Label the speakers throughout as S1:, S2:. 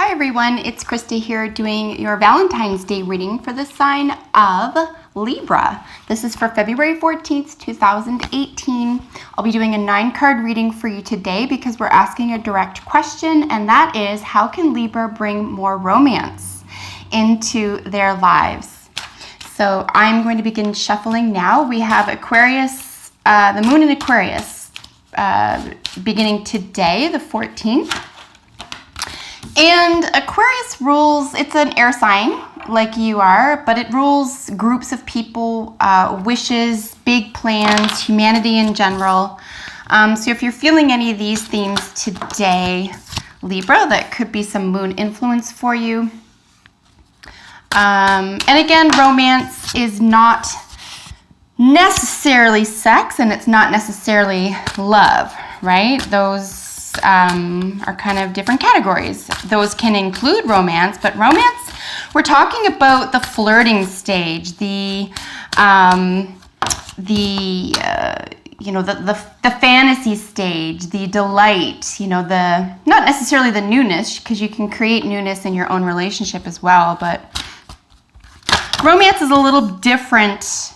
S1: Hi everyone, it's Krista here doing your Valentine's Day reading for the sign of Libra. This is for February 14th, 2018. I'll be doing a 9-card reading for you today because we're asking a direct question, and that is, how can Libra bring more romance into their lives? So I'm going to begin shuffling now. We have Aquarius, the moon in Aquarius, beginning today, the 14th. And Aquarius rules, it's an air sign like you are, but it rules groups of people, wishes, big plans, humanity in general. So if you're feeling any of these themes today, Libra, that could be some moon influence for you. And again, romance is not necessarily sex, and it's not necessarily love, right? Those are kind of different categories. Those can include romance, but romance, we're talking about the flirting stage, the fantasy stage, the delight, not necessarily the newness, because you can create newness in your own relationship as well, but romance is a little different.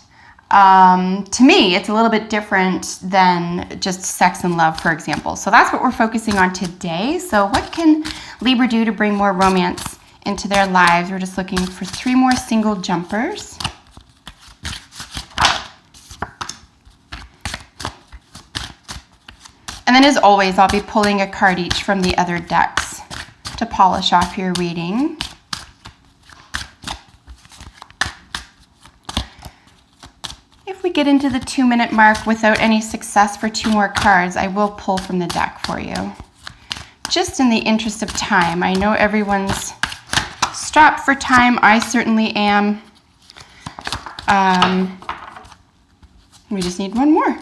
S1: To me, it's a little bit different than just sex and love, for example. So that's what we're focusing on today. So what can Libra do to bring more romance into their lives? We're just looking for 3 more single jumpers. And then as always, I'll be pulling a card each from the other decks to polish off your reading. If we get into the 2-minute mark without any success for 2 more cards, I will pull from the deck for you. Just in the interest of time. I know everyone's strapped for time. I certainly am. We just need 1 more.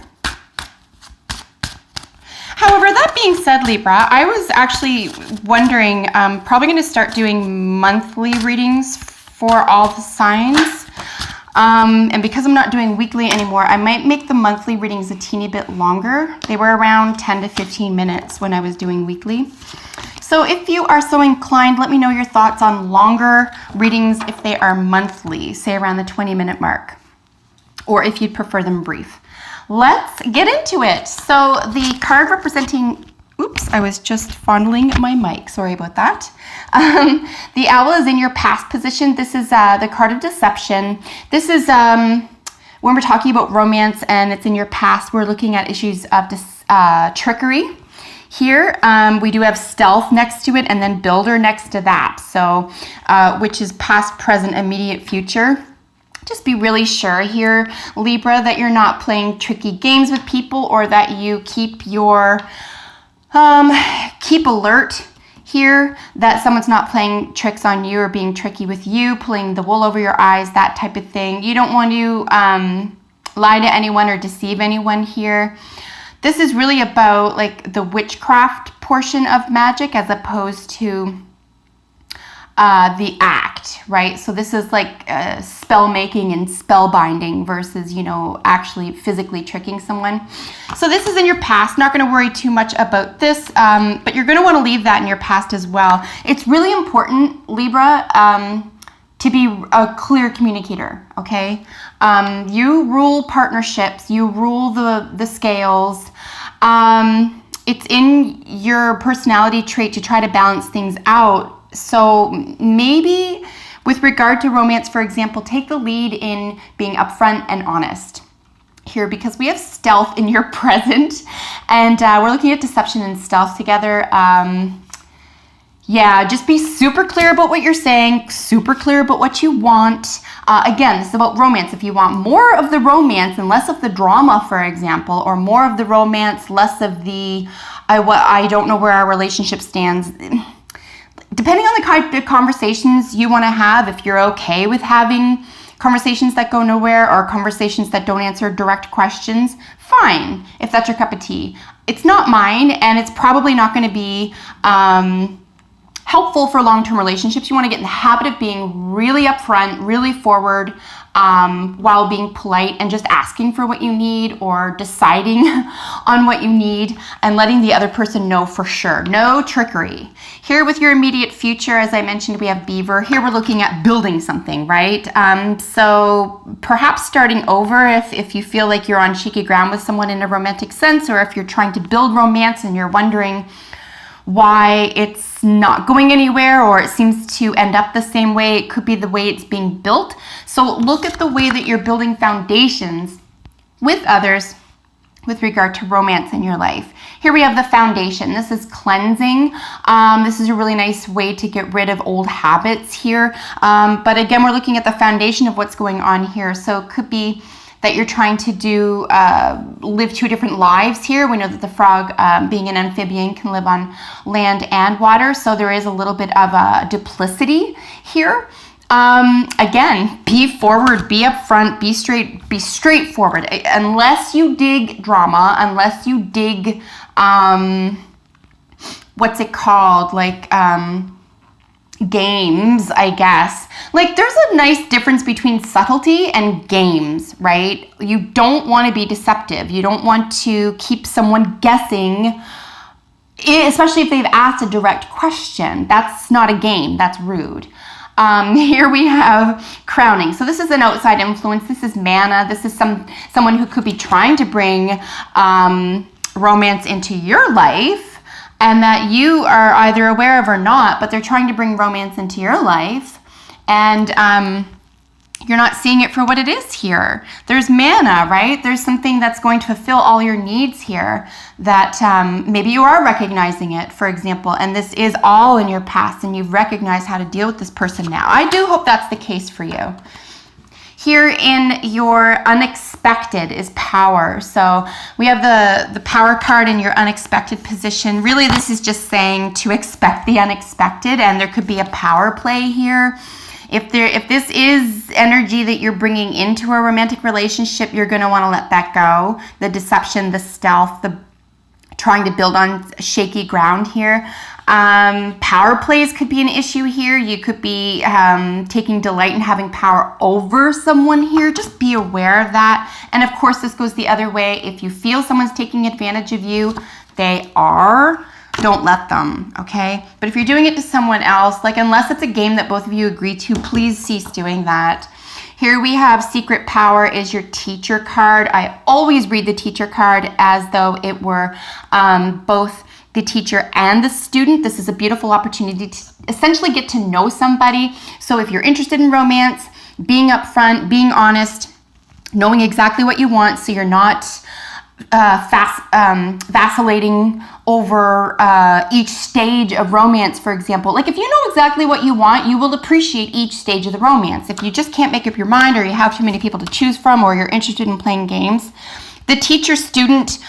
S1: However, that being said, Libra, I was actually wondering, probably going to start doing monthly readings for all the signs. And because I'm not doing weekly anymore, I might make the monthly readings a teeny bit longer. They were around 10 to 15 minutes when I was doing weekly. So if you are so inclined, let me know your thoughts on longer readings if they are monthly, say around the 20-minute mark, or if you'd prefer them brief. Let's get into it. So the card representing, oops, I was just fondling my mic. Sorry about that. The owl is in your past position. This is the card of deception. This is when we're talking about romance and it's in your past, we're looking at issues of trickery. Here, we do have stealth next to it and then builder next to that. So, which is past, present, immediate, future. Just be really sure here, Libra, that you're not playing tricky games with people, or that you keep your keep alert here, that someone's not playing tricks on you or being tricky with you, pulling the wool over your eyes, that type of thing. You don't want to lie to anyone or deceive anyone here. This is really about like the witchcraft portion of magic as opposed to the act, right? So this is like spell making and spell binding versus, actually physically tricking someone. So this is in your past. Not going to worry too much about this, but you're going to want to leave that in your past as well. It's really important, Libra, to be a clear communicator, okay? You rule partnerships. You rule the scales. It's in your personality trait to try to balance things out. So maybe with regard to romance, for example, take the lead in being upfront and honest here, because we have stealth in your present, and we're looking at deception and stealth together. Yeah, just be super clear about what you're saying, super clear about what you want. Again, this is about romance. If you want more of the romance and less of the drama, for example, or more of the romance, less of the, I don't know where our relationship stands. Depending on the kind of conversations you want to have, if you're okay with having conversations that go nowhere or conversations that don't answer direct questions, fine, if that's your cup of tea. It's not mine, and it's probably not going to be helpful for long-term relationships. You want to get in the habit of being really upfront, really forward, while being polite and just asking for what you need or deciding on what you need and letting the other person know for sure. No trickery. Here with your immediate future, as I mentioned, we have Beaver. Here we're looking at building something, right? So perhaps starting over if you feel like you're on shaky ground with someone in a romantic sense, or if you're trying to build romance and you're wondering why it's not going anywhere or it seems to end up the same way. It could be the way it's being built. So look at the way that you're building foundations with others with regard to romance in your life. Here we have the foundation. This is cleansing. This is a really nice way to get rid of old habits here. But again, we're looking at the foundation of what's going on here. So it could be that you're trying to live two different lives here. We know that the frog, being an amphibian, can live on land and water, so there is a little bit of a duplicity here. Again, be forward, be upfront, be straightforward. Unless you dig drama, unless you dig, what's it called? Like, games, I guess. Like, there's a nice difference between subtlety and games, right? You don't want to be deceptive. You don't want to keep someone guessing, especially if they've asked a direct question. That's not a game. That's rude. Here we have crowning. So this is an outside influence. This is mana. This is someone who could be trying to bring romance into your life, and that you are either aware of or not, but they're trying to bring romance into your life, and you're not seeing it for what it is here. There's mana, right? There's something that's going to fulfill all your needs here that maybe you are recognizing it, for example, and this is all in your past, and you've recognized how to deal with this person now. I do hope that's the case for you. Here in your unexpected is power. So we have the power card in your unexpected position. Really, this is just saying to expect the unexpected, and there could be a power play here. If this is energy that you're bringing into a romantic relationship, you're going to want to let that go. The deception, the stealth, the trying to build on shaky ground here. Power plays could be an issue here. You could be taking delight in having power over someone here. Just be aware of that. And of course, this goes the other way. If you feel someone's taking advantage of you, they are. Don't let them, okay? But if you're doing it to someone else, like unless it's a game that both of you agree to, please cease doing that. Here we have secret power is your teacher card. I always read the teacher card as though it were both the teacher and the student. This is a beautiful opportunity to essentially get to know somebody. So if you're interested in romance, being upfront, being honest, knowing exactly what you want so you're not vacillating over each stage of romance, for example. Like if you know exactly what you want, you will appreciate each stage of the romance. If you just can't make up your mind, or you have too many people to choose from, or you're interested in playing games, the teacher-student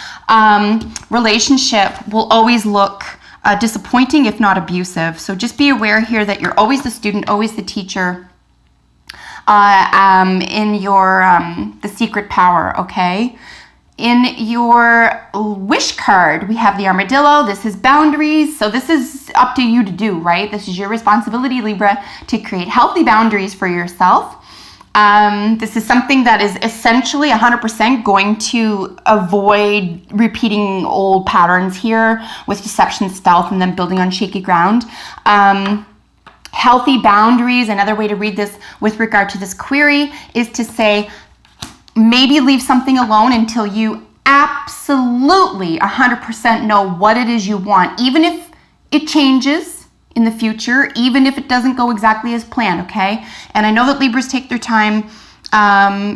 S1: relationship will always look disappointing, if not abusive. So just be aware here that you're always the student, always the teacher in your the secret power, okay? In your wish card, we have the armadillo. This is boundaries. So this is up to you to do, right? This is your responsibility, Libra, to create healthy boundaries for yourself. This is something that is essentially 100% going to avoid repeating old patterns here with deception, stealth, and then building on shaky ground. Healthy boundaries, another way to read this with regard to this query is to say, maybe leave something alone until you absolutely 100% know what it is you want, even if it changes in the future, even if it doesn't go exactly as planned, okay? And I know that Libras take their time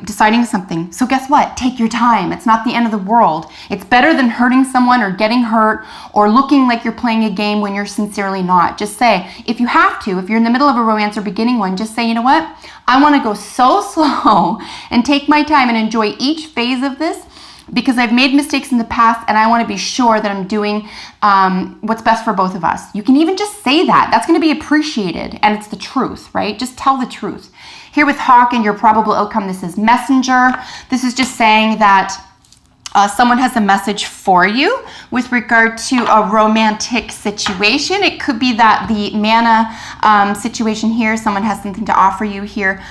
S1: deciding something. So guess what? Take your time. It's not the end of the world. It's better than hurting someone or getting hurt or looking like you're playing a game when you're sincerely not. Just say, if you have to, if you're in the middle of a romance or beginning one, just say, you know what? I want to go so slow and take my time and enjoy each phase of this because I've made mistakes in the past and I want to be sure that I'm doing what's best for both of us. You can even just say that. That's going to be appreciated, and it's the truth, right? Just tell the truth. Here with Hawk and your probable outcome, this is messenger. This is just saying that someone has a message for you with regard to a romantic situation. It could be that the mana situation here, someone has something to offer you here,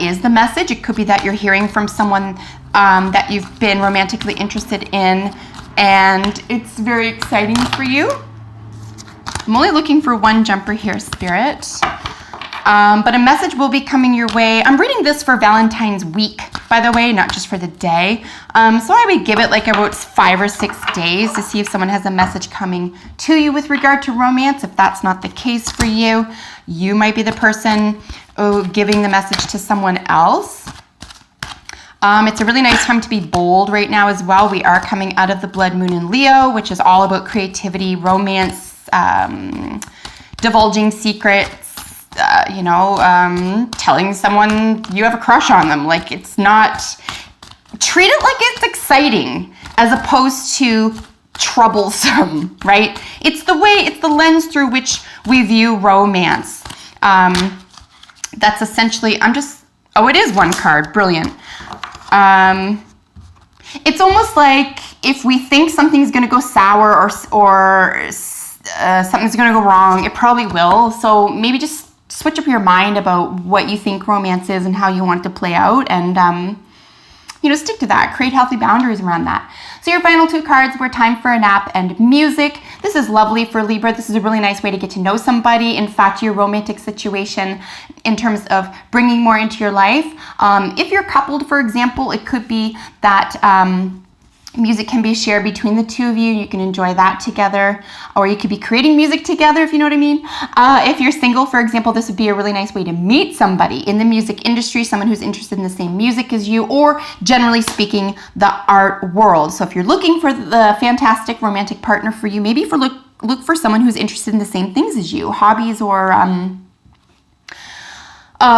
S1: is the message. It could be that you're hearing from someone that you've been romantically interested in, and it's very exciting for you. I'm only looking for one jumper here, Spirit. But a message will be coming your way. I'm reading this for Valentine's week, by the way, not just for the day. So I would give it like about 5 or 6 days to see if someone has a message coming to you with regard to romance. If that's not the case for you, you might be the person giving the message to someone else. It's a really nice time to be bold right now as well. We are coming out of the blood moon in Leo, which is all about creativity, romance, divulging secrets, telling someone you have a crush on them. Like, it's not, treat it like it's exciting as opposed to troublesome, right? It's the lens through which we view romance. That's essentially, it is one card, brilliant. It's almost like if we think something's gonna go sour or something's gonna go wrong, it probably will. So maybe just switch up your mind about what you think romance is and how you want it to play out, and stick to that. Create healthy boundaries around that. So your final 2 cards were Time for a Nap and Music. This is lovely for Libra. This is a really nice way to get to know somebody. In fact, your romantic situation in terms of bringing more into your life. If you're coupled, for example, it could be that music can be shared between the two of you. You can enjoy that together, or you could be creating music together, if you know what I mean. If you're single, for example, this would be a really nice way to meet somebody in the music industry, someone who's interested in the same music as you, or generally speaking, the art world. So if you're looking for the fantastic romantic partner for you, maybe look for someone who's interested in the same things as you, hobbies or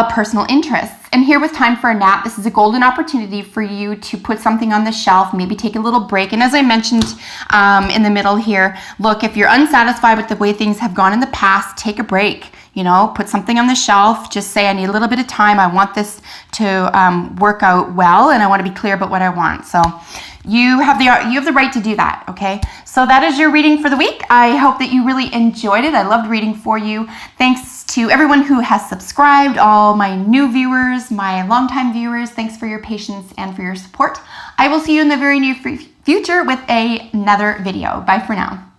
S1: personal interests. And here with Time for a Nap, this is a golden opportunity for you to put something on the shelf, maybe take a little break. And as I mentioned in the middle here, look, if you're unsatisfied with the way things have gone in the past, take a break. Put something on the shelf. Just say, I need a little bit of time. I want this to work out well, and I want to be clear about what I want. So you have the right to do that, okay? So that is your reading for the week. I hope that you really enjoyed it. I loved reading for you. Thanks to everyone who has subscribed, all my new viewers, my longtime viewers. Thanks for your patience and for your support. I will see you in the very near future with another video. Bye for now.